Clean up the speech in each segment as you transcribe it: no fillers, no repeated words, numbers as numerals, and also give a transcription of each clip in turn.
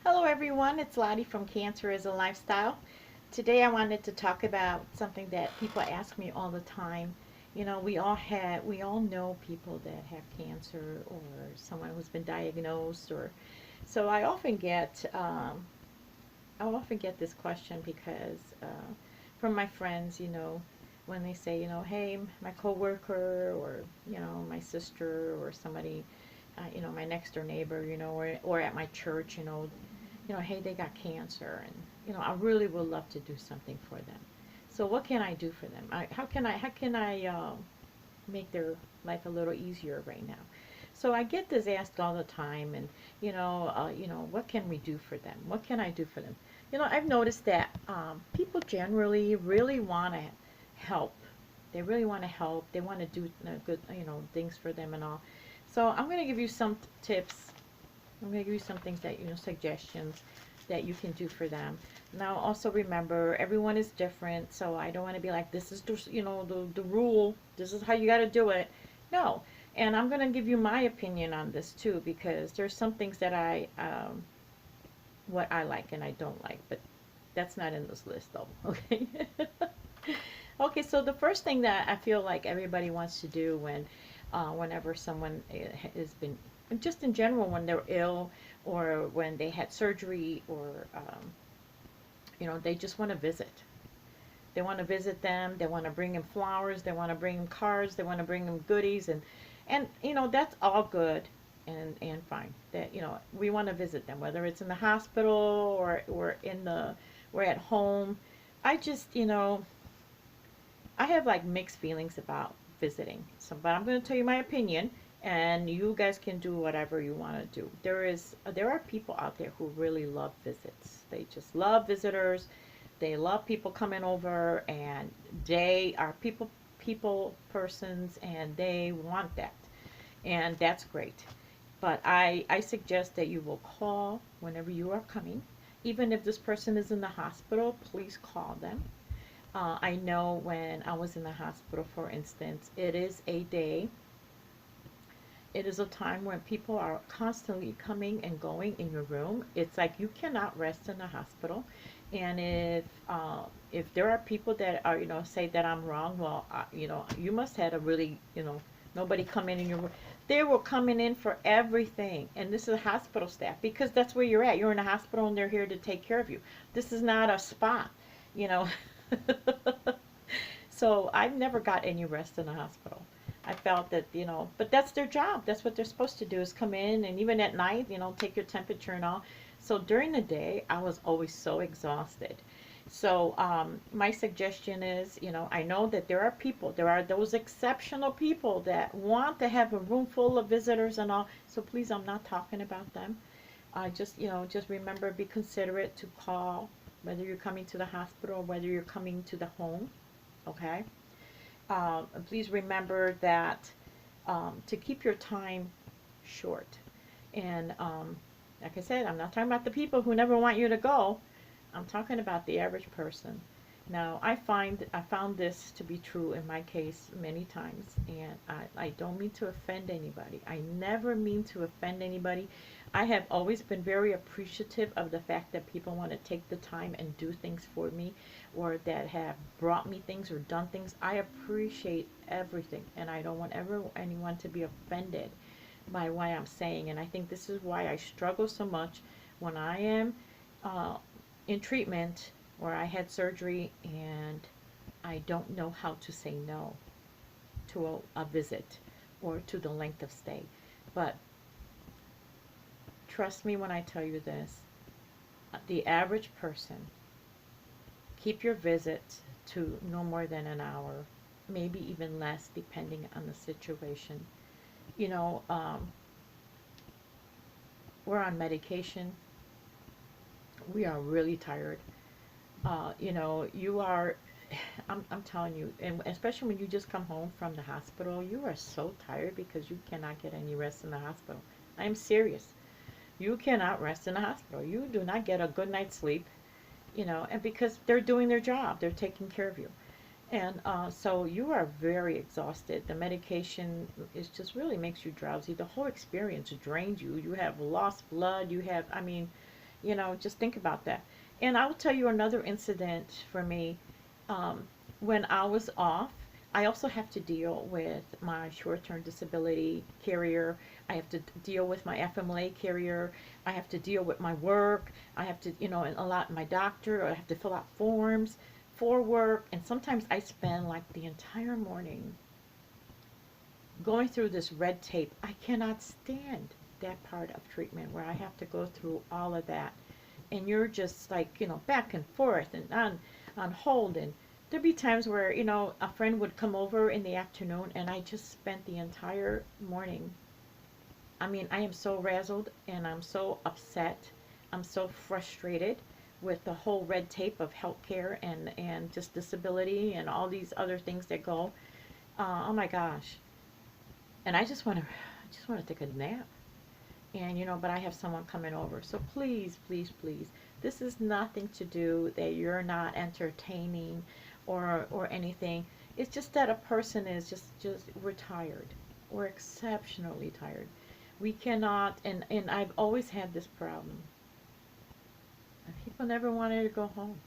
Hello everyone, it's Lottie from Cancer is a Lifestyle. Today I wanted to talk about something that people ask me all the time. We all know people that have cancer or someone who's been diagnosed or so I often get this question because from my friends, when they say, hey, my coworker or, my sister or somebody, my next door neighbor, or at my church, hey, they got cancer, and I really would love to do something for them. So what can I do for them? How can I make their life a little easier right now? So I get this asked all the time, and what can we do for them? What can I do for them? I've noticed that people generally really want to help. They really want to help. They want to do good, things for them and all. So I'm going to give you some tips. I'm going to give you some things that, suggestions that you can do for them. Now, also remember, everyone is different, so I don't want to be like, this is the, the rule, this is how you got to do it. No. And I'm going to give you my opinion on this too, because there's some things that what I like and I don't like, but that's not in this list though, okay? Okay, so the first thing that I feel like everybody wants to do whenever someone has been, just in general, when they're ill or when they had surgery or, they just want to visit. They want to visit them. They want to bring them flowers. They want to bring them cards. They want to bring them goodies, and that's all good and fine. That we want to visit them, whether it's in the hospital or we're at home. I just I have like mixed feelings about visiting. So, but I'm going to tell you my opinion, and you guys can do whatever you want to do. There are people out there who really love visits. They just love visitors. They love people coming over, and they are people persons, and they want that, and that's great. But I suggest that you will call whenever you are coming. Even if this person is in the hospital, please call them. I know when I was in the hospital, for instance, it is a day. It is a time when people are constantly coming and going in your room. It's like you cannot rest in the hospital. And if there are people that are, say that I'm wrong, well, you must have a really, nobody come in your room. They were coming in for everything. And this is hospital staff because that's where you're at. You're in a hospital and they're here to take care of you. This is not a spa, you know. So I've never got any rest in the hospital. I felt that, but that's their job. That's what they're supposed to do is come in and even at night, take your temperature and all. So during the day, I was always so exhausted. So my suggestion is, I know that there are those exceptional people that want to have a room full of visitors and all. So please, I'm not talking about them. Just remember, be considerate to call, whether you're coming to the hospital or whether you're coming to the home, okay? Please remember that to keep your time short. And like I said, I'm not talking about the people who never want you to go. I'm talking about the average person. Now, I found this to be true in my case many times, and I don't mean to offend anybody. I never mean to offend anybody. I have always been very appreciative of the fact that people want to take the time and do things for me, or that have brought me things or done things. I appreciate everything, and I don't want anyone to be offended by what I'm saying. And I think this is why I struggle so much when I am uh, in treatment or I had surgery and I don't know how to say no to a visit or to the length of stay. But trust me when I tell you this, the average person, keep your visits to no more than an hour, maybe even less depending on the situation. You know, we're on medication. We are really tired. You are, I'm telling you, and especially when you just come home from the hospital, you are so tired because you cannot get any rest in the hospital. I'm serious. You cannot rest in the hospital. You do not get a good night's sleep, and because they're doing their job, they're taking care of you. And so you are very exhausted. The medication is just really makes you drowsy. The whole experience drains you. You have lost blood. You have, I mean, You know, just think about that. And I will tell you another incident for me. Um, when I was off, I also have to deal with my short-term disability carrier. I have to deal with my FMLA carrier. I have to deal with my work. I have to, you know, and a lot my doctor. I have to fill out forms for work. And sometimes I spend like the entire morning going through this red tape. I cannot stand that part of treatment where I have to go through all of that. And you're just like, you know, back and forth and on hold. And there'd be times where, you know, a friend would come over in the afternoon and I just spent the entire morning. I mean, I am so razzled and I'm so upset. I'm so frustrated with the whole red tape of healthcare and just disability and all these other things that go. Oh my gosh. And I just want to take a nap. And you know, but I have someone coming over. So please, please, please, this is nothing to do that you're not entertaining or anything. It's just that a person is just we're tired. We're exceptionally tired. We cannot, and I've always had this problem. People never wanted to go home.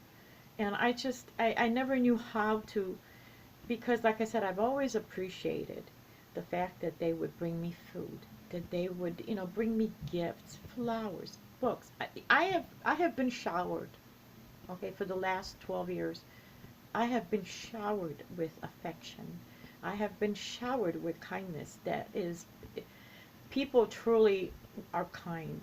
And I never knew how to, because like I said, I've always appreciated the fact that they would bring me food, that they would, you know, bring me gifts, flowers, books. I have been showered, okay, for the last 12 years. I have been showered with affection. I have been showered with kindness. That is, people truly are kind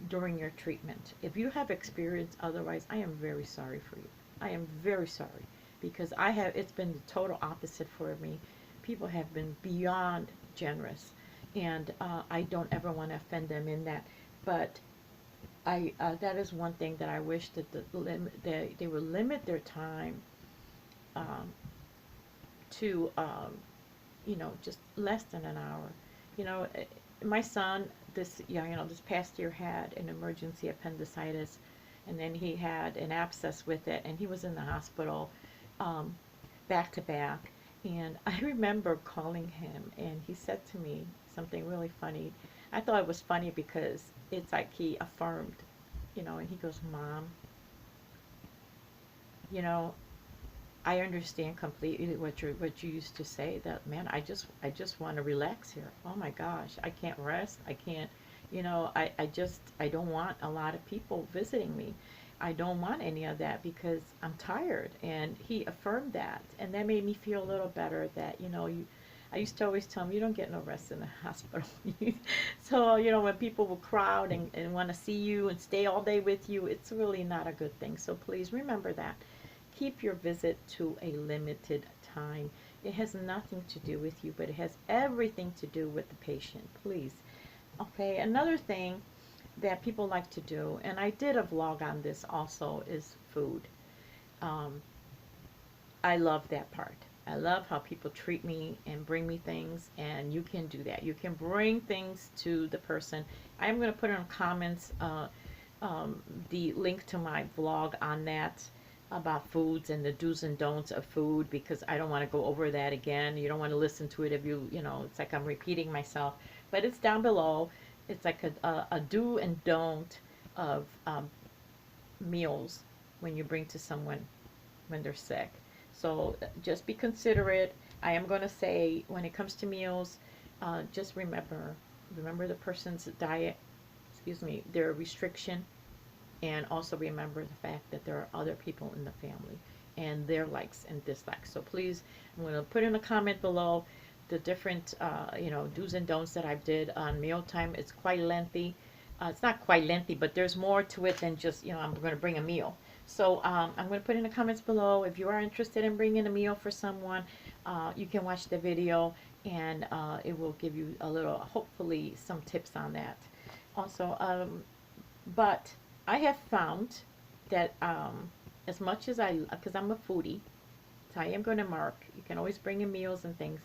during your treatment. If you have experienced otherwise, I am very sorry for you. I am very sorry because it's been the total opposite for me. People have been beyond generous, and I don't ever want to offend them in that. But that is one thing that I wish that they would limit their time um, to you know, just less than an hour. You know, my son this past year had an emergency appendicitis, and then he had an abscess with it, and he was in the hospital um, back to back. And I remember calling him, and he said to me something really funny. I thought it was funny because it's like he affirmed, you know, and he goes, "Mom, you know, I understand completely what you used to say. That man, I just want to relax here. Oh my gosh, I can't rest. I can't, you know, I don't want a lot of people visiting me. I don't want any of that because I'm tired." And he affirmed that, and that made me feel a little better. That, you know, I used to always tell him, you don't get no rest in the hospital. So, you know, when people will crowd and want to see you and stay all day with you, it's really not a good thing. So please remember that. Keep your visit to a limited time. It has nothing to do with you, but it has everything to do with the patient. Please. Okay, another thing that people like to do, and I did a vlog on this also, is food. Um, I love that part. I love how people treat me and bring me things, and you can do that. You can bring things to the person. I'm going to put in the comments the link to my vlog on that, about foods and the do's and don'ts of food, because I don't want to go over that again. You don't want to listen to it if you know, it's like I'm repeating myself. But it's down below. It's like a do and don't of meals when you bring to someone when they're sick. So just be considerate. I am going to say, when it comes to meals, just remember the person's diet, excuse me, their restriction, and also remember the fact that there are other people in the family and their likes and dislikes. So please, I'm going to put in a comment below the different, you know, do's and don'ts that I did on mealtime. It's quite lengthy. It's not quite lengthy, but there's more to it than just, you know, I'm going to bring a meal. So I'm going to put in the comments below. If you are interested in bringing a meal for someone, you can watch the video, and it will give you a little, hopefully, some tips on that. Also, but I have found that as much as because I'm a foodie, so I am going to mark. You can always bring in meals and things.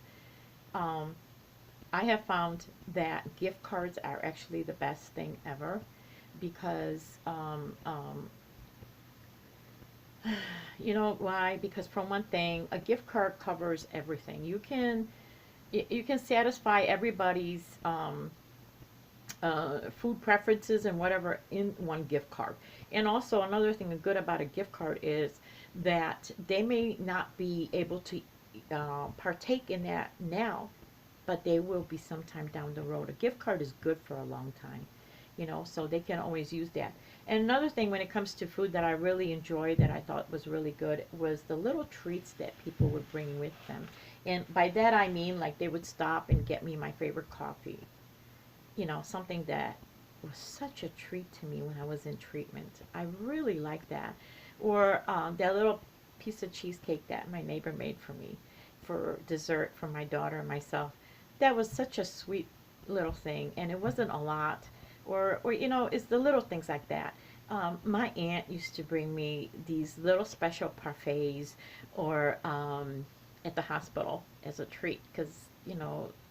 I have found that gift cards are actually the best thing ever, because you know why? Because for one thing, a gift card covers everything. You can satisfy everybody's food preferences and whatever in one gift card. And also another thing good about a gift card is that they may not be able to partake in that now, but they will be sometime down the road. A gift card is good for a long time, so they can always use that. And another thing when it comes to food that I really enjoyed that I thought was really good was the little treats that people would bring with them. And by that I mean like they would stop and get me my favorite coffee, something that was such a treat to me when I was in treatment. I really like that. Or that little piece of cheesecake that my neighbor made for me for dessert for my daughter and myself. That was such a sweet little thing, and it wasn't a lot. Or it's the little things like that. My aunt used to bring me these little special parfaits or at the hospital as a treat because,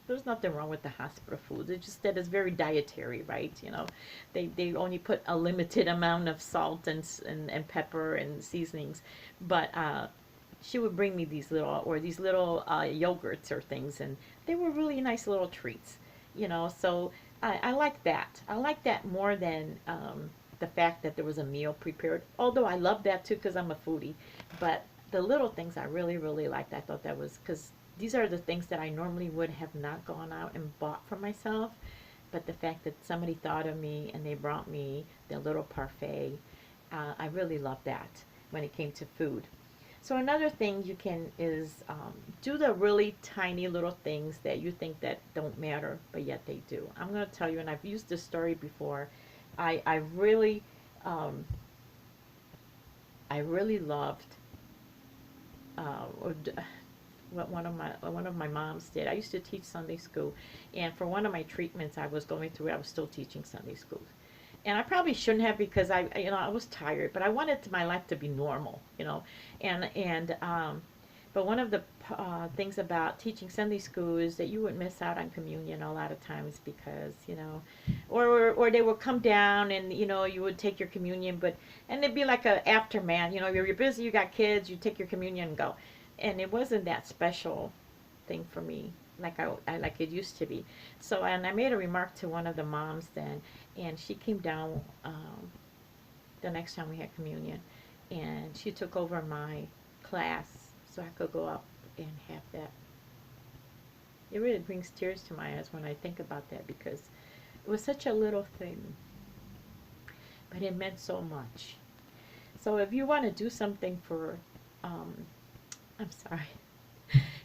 there's nothing wrong with the hospital food. It's just that it's very dietary, right? They only put a limited amount of salt and pepper and seasonings. But she would bring me these little yogurts or things, and they were really nice little treats. So I like that. I like that more than the fact that there was a meal prepared. Although I love that too because I'm a foodie. But the little things I really, really liked. I thought that was because these are the things that I normally would have not gone out and bought for myself. But the fact that somebody thought of me and they brought me the little parfait, I really love that when it came to food. So another thing you can is do the really tiny little things that you think that don't matter, but yet they do. I'm going to tell you, and I've used this story before. I really loved what one of my moms did. I used to teach Sunday school, and for one of my treatments I was going through, I was still teaching Sunday school. And I probably shouldn't have because I was tired, but I wanted my life to be normal, and but one of the things about teaching Sunday school is that you would miss out on communion a lot of times because, or they would come down and, you would take your communion, and it'd be like a aftermath, you're busy, you got kids, you take your communion and go. And it wasn't that special thing for me like I like it used to be. So, and I made a remark to one of the moms then, and she came down the next time we had communion, and she took over my class so I could go up and have that. It really brings tears to my eyes when I think about that because it was such a little thing, but it meant so much. So if you want to do something for, I'm sorry,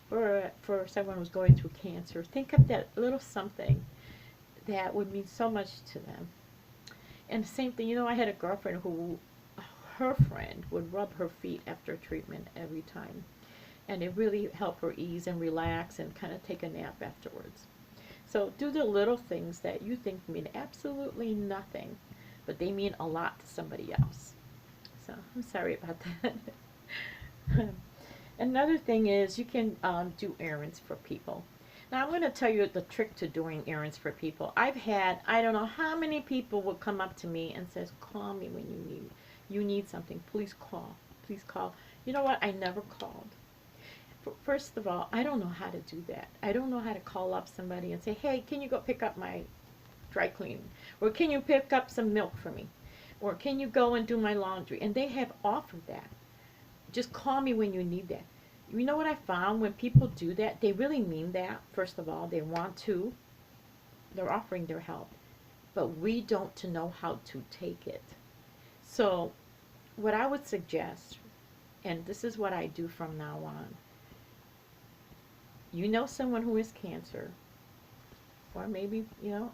for someone who's going through cancer, think of that little something that would mean so much to them. And the same thing, I had a girlfriend who, her friend would rub her feet after treatment every time. And it really helped her ease and relax and kind of take a nap afterwards. So do the little things that you think mean absolutely nothing, but they mean a lot to somebody else. So I'm sorry about that. Another thing is you can do errands for people. Now I'm going to tell you the trick to doing errands for people. I've had, I don't know how many people will come up to me and says, call me when you need something. Please call. Please call. You know what? I never called. First of all, I don't know how to do that. I don't know how to call up somebody and say, hey, can you go pick up my dry cleaning? Or can you pick up some milk for me? Or can you go and do my laundry? And they have offered that. Just call me when you need that. You know what I found? When people do that, they really mean that. First of all, they want to. They're offering their help. But we don't know how to take it. So what I would suggest, and this is what I do from now on, someone who has cancer, or maybe,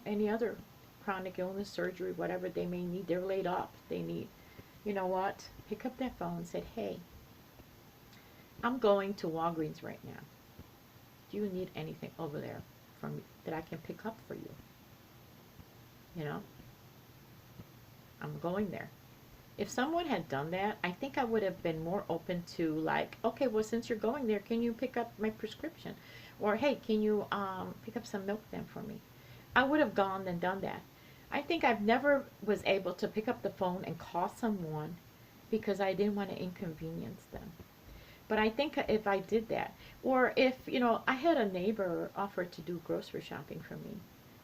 any other chronic illness, surgery, whatever they may need, they're laid off, they need, you know what, pick up that phone and say, hey, I'm going to Walgreens right now. Do you need anything over there from me that I can pick up for you? I'm going there. If someone had done that, I think I would have been more open to like, okay, well, since you're going there, can you pick up my prescription? Or, hey, can you pick up some milk then for me? I would have gone and done that. I think I've never was able to pick up the phone and call someone because I didn't want to inconvenience them. But I think if I did that, or if, I had a neighbor offer to do grocery shopping for me,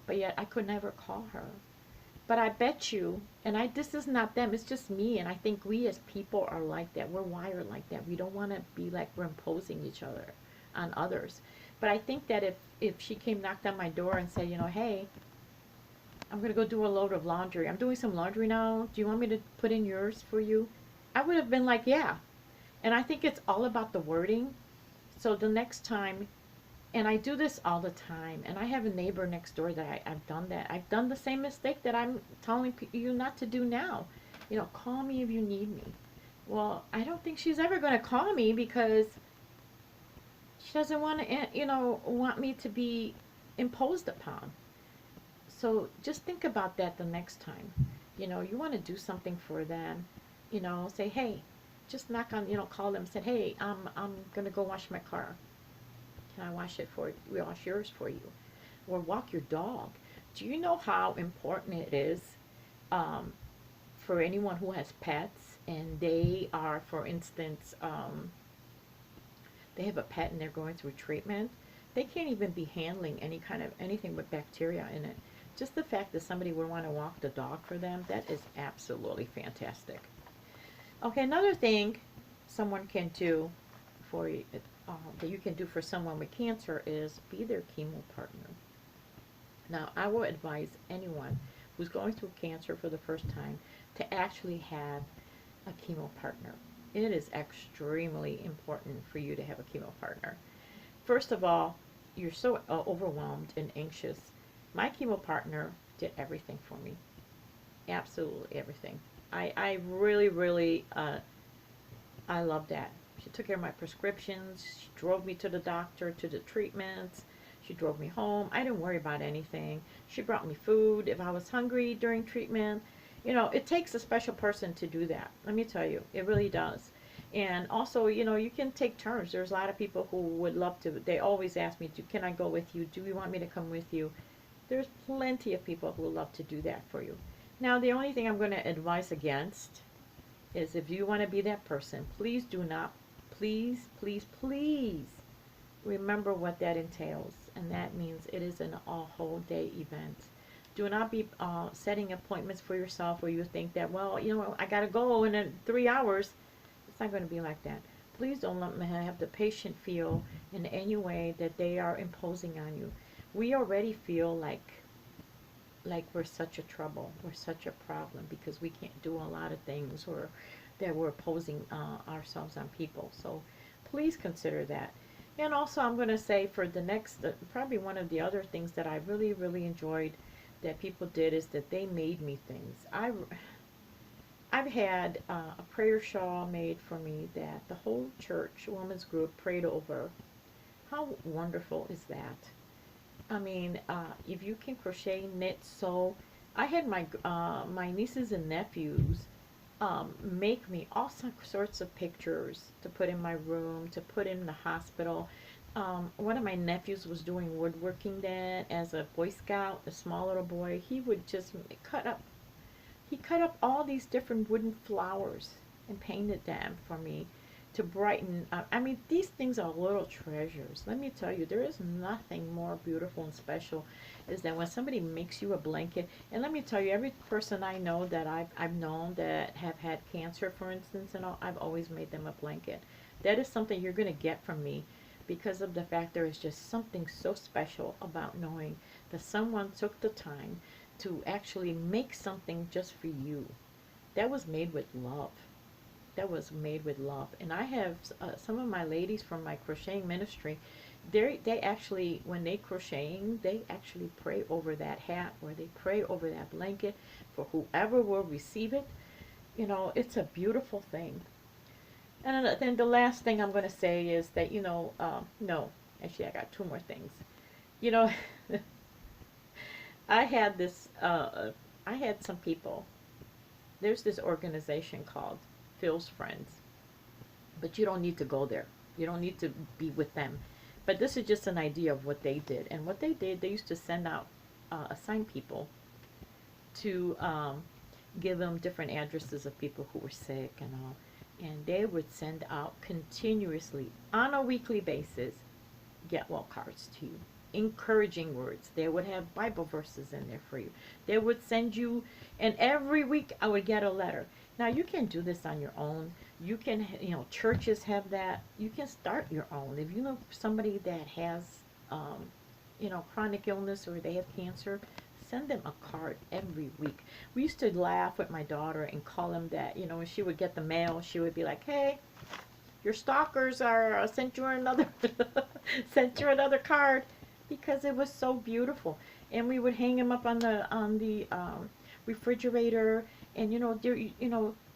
but yet I could never call her. But I bet you, and this is not them, it's just me, and I think we as people are like that. We're wired like that. We don't want to be like we're imposing each other on others. But I think that if she came knocked on my door and said, hey, I'm going to go do a load of laundry. I'm doing some laundry now. Do you want me to put in yours for you? I would have been like, yeah. And I think it's all about the wording. So the next time, and I do this all the time, and I have a neighbor next door that I've done that. I've done the same mistake that I'm telling you not to do now. Call me if you need me. Well, I don't think she's ever going to call me because she doesn't want to, want me to be imposed upon. So just think about that the next time. You want to do something for them. Say, hey, just knock on, call them, say, hey, I'm going to go wash my car. Can I wash yours for you? Or walk your dog. Do you know how important it is for anyone who has pets and they are, for instance, they have a pet and they're going through treatment? They can't even be handling anything with bacteria in it. Just the fact that somebody would want to walk the dog for them, that is absolutely fantastic. Okay, another thing someone can do for you, that you can do for someone with cancer is be their chemo partner. Now, I will advise anyone who's going through cancer for the first time to actually have a chemo partner. It is extremely important for you to have a chemo partner. First of all, you're so overwhelmed and anxious. My chemo partner did everything for me. Absolutely everything. I really, really, I love that. She took care of my prescriptions. She drove me to the doctor, to the treatments. She drove me home. I didn't worry about anything. She brought me food if I was hungry during treatment. It takes a special person to do that. Let me tell you, it really does. And also, you can take turns. There's a lot of people who would love to. They always ask me, can I go with you? Do you want me to come with you? There's plenty of people who love to do that for you. Now, the only thing I'm going to advise against is if you want to be that person, please do not, please, please, please remember what that entails. And that means it is a whole day event. Do not be setting appointments for yourself where you think that, well, I got to go in 3 hours. It's not going to be like that. Please don't let me have the patient feel in any way that they are imposing on you. We already feel like we're such a trouble, we're such a problem because we can't do a lot of things, or that we're imposing ourselves on people. So please consider that. And also, I'm going to say for the next, probably one of the other things that I really, really enjoyed that people did is that they made me things. I've had a prayer shawl made for me that the whole church women's group prayed over. How wonderful is that? I mean, if you can crochet, knit, sew. I had my nieces and nephews make me all sorts of pictures to put in my room, to put in the hospital. One of my nephews was doing woodworking then as a Boy Scout, a small little boy. He would just cut up all these different wooden flowers and painted them for me to brighten. I mean, these things are little treasures. Let me tell you, there is nothing more beautiful and special is that when somebody makes you a blanket. And let me tell you, every person I know that I've known that have had cancer, for instance, and all, I've always made them a blanket. That is something you're going to get from me because of the fact there is just something so special about knowing that someone took the time to actually make something just for you. That was made with love. That was made with love. And I have some of my ladies from my crocheting ministry, they actually, when they crocheting, they actually pray over that hat, or they pray over that blanket for whoever will receive it. It's a beautiful thing. And then the last thing I'm going to say is that, no, actually I got two more things. You know, I had I had some people, there's this organization called Phil's Friends, but you don't need to go there. You don't need to be with them. But this is just an idea of what they did. And what they did, they used to send out, assign people to give them different addresses of people who were sick and all. And they would send out continuously, on a weekly basis, get well cards to you. encouraging words. They would have Bible verses in there for you. They would send you, and every week I would get a letter. Now you can do this on your own. You can, churches have that. You can start your own. If you know somebody that has, um, chronic illness or they have cancer, send them a card every week. We used to laugh with my daughter and call them that. When she would get the mail, she would be like, "Hey, your stalkers are sent you another sent you another card," because it was so beautiful. And we would hang them up on the refrigerator. And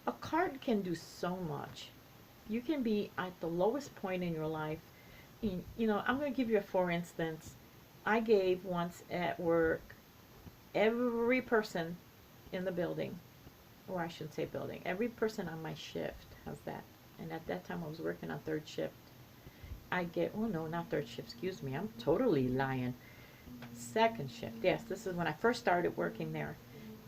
a card can do so much. You can be at the lowest point in your life. I'm going to give you a for instance. I gave once at work, every person in the building, or I shouldn't say building, every person on my shift. How's that? And at that time I was working on third shift. Oh no, not third shift, excuse me, I'm totally lying. Second shift, yes, this is when I first started working there.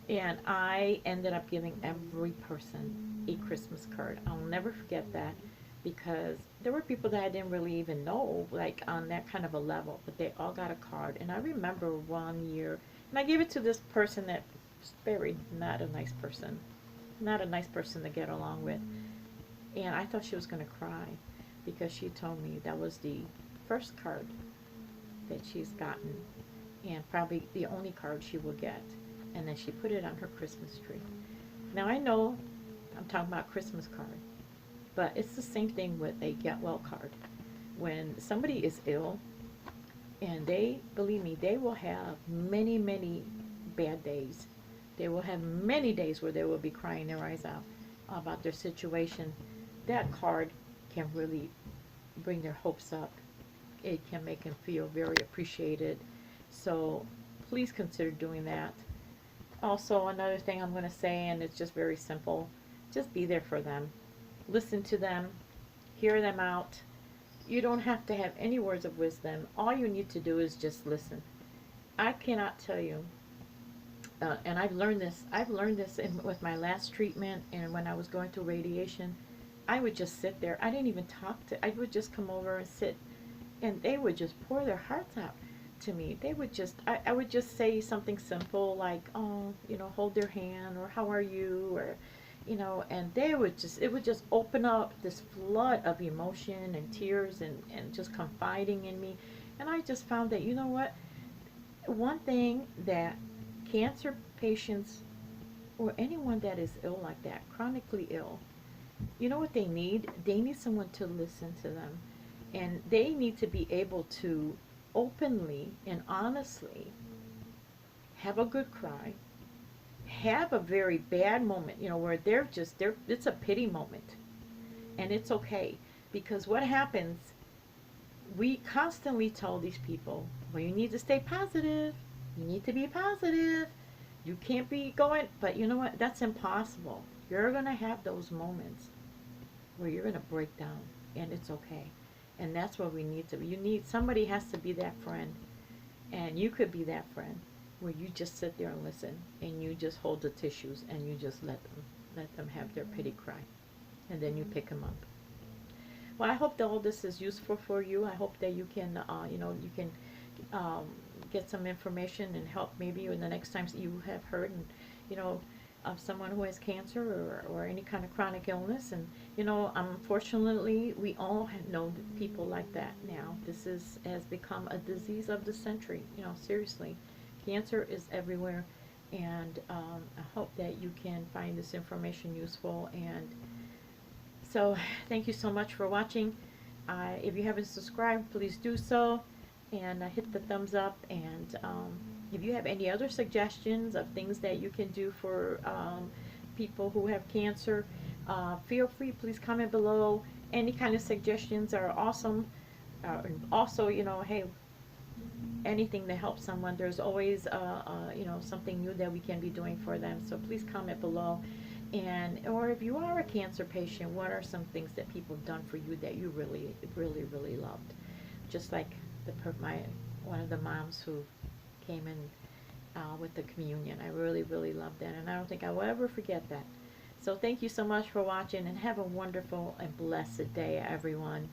And I ended up giving every person a Christmas card. I'll never forget that, because there were people that I didn't really even know, like on that kind of a level, but they all got a card. And I remember one year, and I gave it to this person that was very not a nice person, not a nice person to get along with. And I thought she was going to cry, because she told me that was the first card that she's gotten, and probably the only card she will get. And then she put it on her Christmas tree. Now I know I'm talking about Christmas card, but it's the same thing with a get well card. When somebody is ill, and believe me, they will have many, many bad days. They will have many days where they will be crying their eyes out about their situation. That card can really bring their hopes up. It can make them feel very appreciated. So please consider doing that. Also, another thing I'm going to say, and it's just very simple, just be there for them. Listen to them. Hear them out. You don't have to have any words of wisdom. All you need to do is just listen. I cannot tell you, and I've learned this with my last treatment, and when I was going through radiation, I would just sit there. I didn't even I would just come over and sit, and they would just pour their hearts out to me. They would just, I would just say something simple like, "Oh, hold their hand," or "How are you?" or, and it would just open up this flood of emotion and tears and just confiding in me. And I just found that, what, one thing that cancer patients or anyone that is ill like that, chronically ill, you know what they need? They need someone to listen to them. And they need to be able to openly and honestly have a good cry, have a very bad moment, where it's a pity moment. And it's okay. Because what happens, we constantly tell these people, well, you need to stay positive. You need to be positive. You can't be going, but you know what? That's impossible. You're going to have those moments where you're going to break down, and it's okay. And that's what we need to. Somebody has to be that friend, and you could be that friend where you just sit there and listen, and you just hold the tissues, and you just let them have their pity cry, and then you pick them up. Well, I hope that all this is useful for you. I hope that you can, get some information and help maybe in the next times you have heard, and of someone who has cancer or any kind of chronic illness. And unfortunately, we all know people like that now. This has become a disease of the century. Seriously, cancer is everywhere. And I hope that you can find this information useful. And so thank you so much for watching. If you haven't subscribed, please do so, and hit the thumbs up. And if you have any other suggestions of things that you can do for people who have cancer, feel free, please comment below. Any kind of suggestions are awesome. Also, hey, anything to help someone, there's always something new that we can be doing for them. So please comment below. Or if you are a cancer patient, what are some things that people have done for you that you really, really, really loved? Just like one of the moms who came in with the communion. I really, really loved that, and I don't think I will ever forget that. So thank you so much for watching, and have a wonderful and blessed day, everyone.